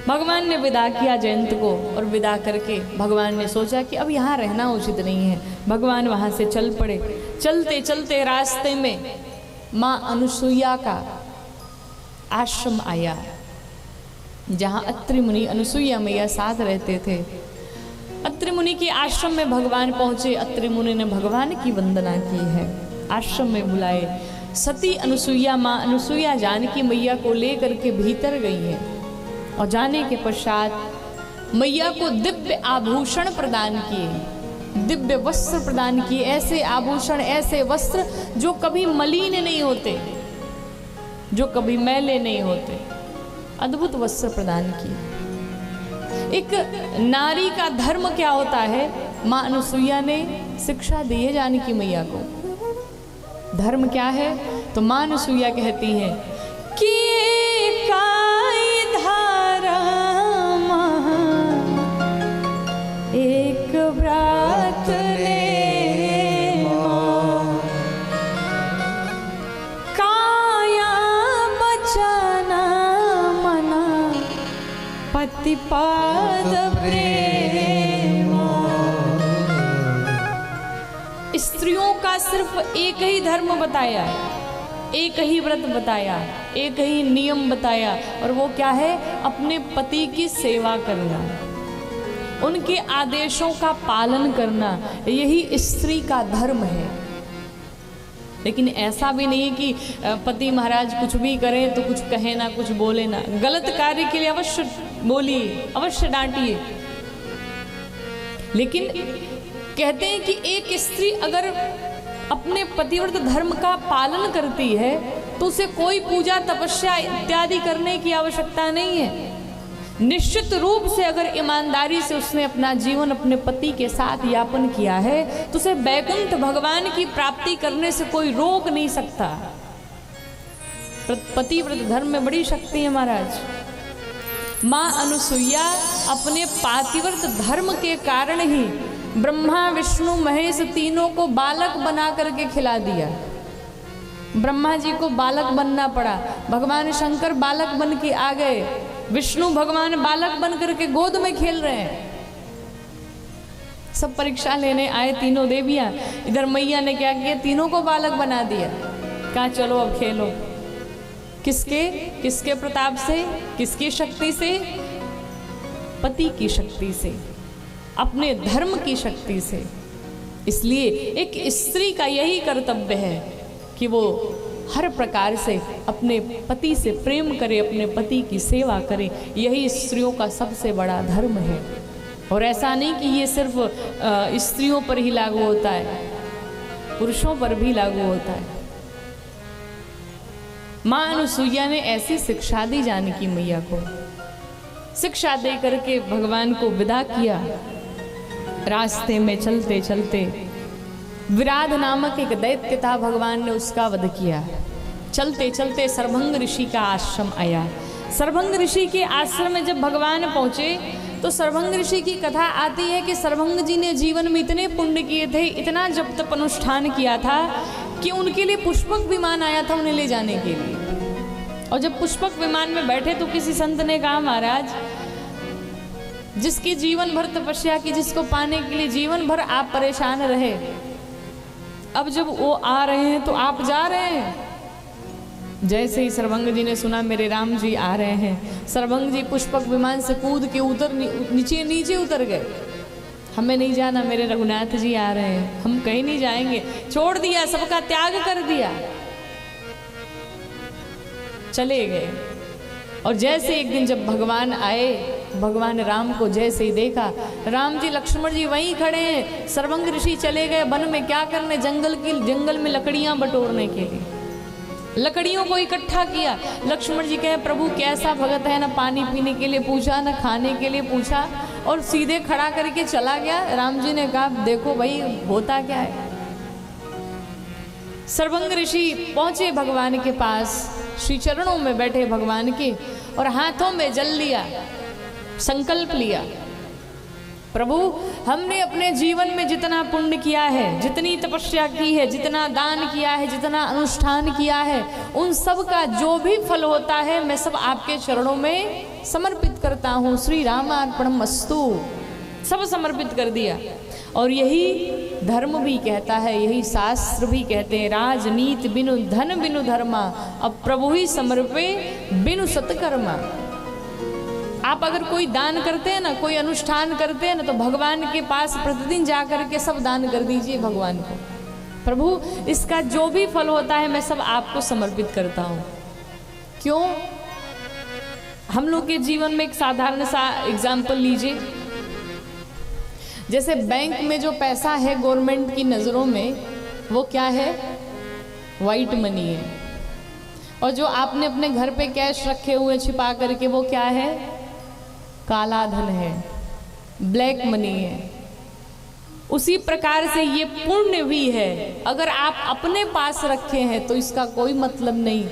भगवान ने विदा किया जयंत को, और विदा करके भगवान ने सोचा कि अब यहाँ रहना उचित नहीं है। भगवान वहाँ से चल पड़े। चलते चलते रास्ते में माँ अनुसुईया का आश्रम आया, जहाँ अत्रि मुनि अनुसुईया मैया साथ रहते थे। अत्रि मुनि के आश्रम में भगवान पहुँचे। अत्रि मुनि ने भगवान की वंदना की है, आश्रम में बुलाए। सती अनुसुईया, माँ अनुसुईया जानकी मैया को लेकर के भीतर गई है, और जाने के पश्चात मैया को दिव्य आभूषण प्रदान किए, दिव्य वस्त्र प्रदान किए। ऐसे आभूषण, ऐसे वस्त्र जो कभी मलिन नहीं होते, जो कभी मैले नहीं होते, अद्भुत वस्त्र प्रदान किए। एक नारी का धर्म क्या होता है, माँ अनुसुईया ने शिक्षा दी है जानकी मैया को। धर्म क्या है, तो माँ अनुसुईया कहती हैं कि काई धर्म एक व्रत ले काया बचन मना पतिपाद प्रेम। स्त्रियों का सिर्फ एक ही धर्म बताया, एक ही व्रत बताया, एक ही नियम बताया, और वो क्या है, अपने पति की सेवा करना, उनके आदेशों का पालन करना, यही स्त्री का धर्म है। लेकिन ऐसा भी नहीं कि पति महाराज कुछ भी करें तो कुछ कहे ना, कुछ बोले ना। गलत कार्य के लिए अवश्य बोलिए, अवश्य डांटिए, लेकिन कहते हैं कि एक स्त्री अगर अपने पतिव्रत धर्म का पालन करती है तो उसे कोई पूजा तपस्या इत्यादि करने की आवश्यकता नहीं है। निश्चित रूप से अगर ईमानदारी से उसने अपना जीवन अपने पति के साथ यापन किया है तो उसे वैकुंठ भगवान की प्राप्ति करने से कोई रोक नहीं सकता। पतिव्रत धर्म में बड़ी शक्ति है महाराज। माँ अनुसुईया अपने पातिव्रत धर्म के कारण ही ब्रह्मा विष्णु महेश तीनों को बालक बना करके खिला दिया। ब्रह्मा जी को बालक बनना पड़ा, भगवान शंकर बालक बन के आ गए, विष्णु भगवान बालक बन करके गोद में खेल रहे हैं। सब परीक्षा लेने आए तीनों देवियां, इधर मैया ने क्या किया, तीनों को बालक बना दिया। कहा चलो अब खेलो। किसके प्रताप से, किसकी शक्ति से, पति की शक्ति से, अपने धर्म की शक्ति से। इसलिए एक स्त्री का यही कर्तव्य है कि वो हर प्रकार से अपने पति से प्रेम करे, अपने पति की सेवा करे। यही स्त्रियों का सबसे बड़ा धर्म है। और ऐसा नहीं कि ये सिर्फ स्त्रियों पर ही लागू होता है, पुरुषों पर भी लागू होता है। माँ अनुसुईया ने ऐसी शिक्षा दी जानकी मैया को। शिक्षा दे करके भगवान को विदा किया। रास्ते में चलते चलते विराध नामक एक दैत्य था, भगवान ने उसका वध किया। चलते चलते सरभंग ऋषि का आश्रम आया। सरभंग ऋषि के आश्रम में जब भगवान पहुँचे तो सरभंग ऋषि की कथा आती है कि सरभंग जी ने जीवन में इतने पुण्य किए थे, इतना जप तप अनुष्ठान किया था कि उनके लिए पुष्पक विमान आया था उन्हें ले जाने के लिए। और जब पुष्पक विमान में बैठे तो किसी संत ने कहा, महाराज जिसकी जीवन भर तपस्या की, जिसको पाने के लिए जीवन भर आप परेशान रहे, अब जब वो आ रहे हैं तो आप जा रहे हैं। जैसे ही सरभंग जी ने सुना मेरे राम जी आ रहे हैं, सरभंग जी पुष्पक विमान से कूद के नीचे उतर गए। हमें नहीं जाना, मेरे रघुनाथ जी आ रहे हैं, हम कहीं नहीं जाएंगे। छोड़ दिया, सबका त्याग कर दिया, चले गए। और जैसे एक दिन जब भगवान आए, भगवान राम को जैसे ही देखा, राम जी लक्ष्मण जी वहीं खड़े हैं। सरभंग ऋषि चले गए वन में, क्या करने, जंगल में लकड़ियां बटोरने के लिए। लकड़ियों को इकट्ठा किया। लक्ष्मण जी कहे, प्रभु कैसा भगत है, ना पानी पीने के लिए पूछा, ना खाने के लिए पूछा, और सीधे खड़ा करके चला गया। राम जी ने कहा, देखो भाई होता क्या है। सरभंग ऋषि पहुंचे भगवान के पास, श्री चरणों में बैठे भगवान के, और हाथों में जल लिया, संकल्प लिया प्रभु हमने अपने जीवन में जितना पुण्य किया है, जितनी तपस्या की है, जितना दान किया है, जितना अनुष्ठान किया है, उन सब का जो भी फल होता है मैं सब आपके चरणों में समर्पित करता हूँ। श्री रामार्पणमस्तु, सब समर्पित कर दिया। और यही धर्म भी कहता है, यही शास्त्र भी कहते हैं, राजनीति बिनु धन बिनु धर्मा, अब प्रभु ही समर्पे बिनु सत्कर्मा। आप अगर कोई दान करते हैं ना, कोई अनुष्ठान करते हैं ना, तो भगवान के पास प्रतिदिन जा कर के सब दान कर दीजिए भगवान को। प्रभु इसका जो भी फल होता है मैं सब आपको समर्पित करता हूँ। क्यों? हम लोग के जीवन में एक साधारण सा एग्जाम्पल लीजिए। जैसे बैंक में जो पैसा है गवर्नमेंट की नज़रों में, वो क्या है? वाइट मनी है। और जो आपने अपने घर पे कैश रखे हुए छिपा करके, वो क्या है? काला धन है, ब्लैक मनी है। उसी प्रकार से ये पुण्य भी है। अगर आप अपने पास रखे हैं तो इसका कोई मतलब नहीं,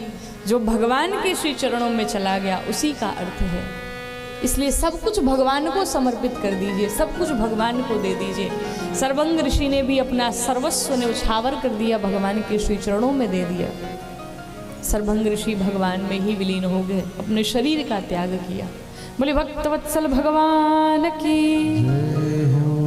जो भगवान के श्री चरणों में चला गया उसी का अर्थ है। इसलिए सब कुछ भगवान को समर्पित कर दीजिए, सब कुछ भगवान को दे दीजिए। सर्वंग ऋषि ने भी अपना सर्वस्व ने उछावर कर दिया, भगवान के श्री चरणों में दे दिया। सर्वंग ऋषि भगवान में ही विलीन हो गए, अपने शरीर का त्याग किया। बोले भक्तवत्सल भगवान की।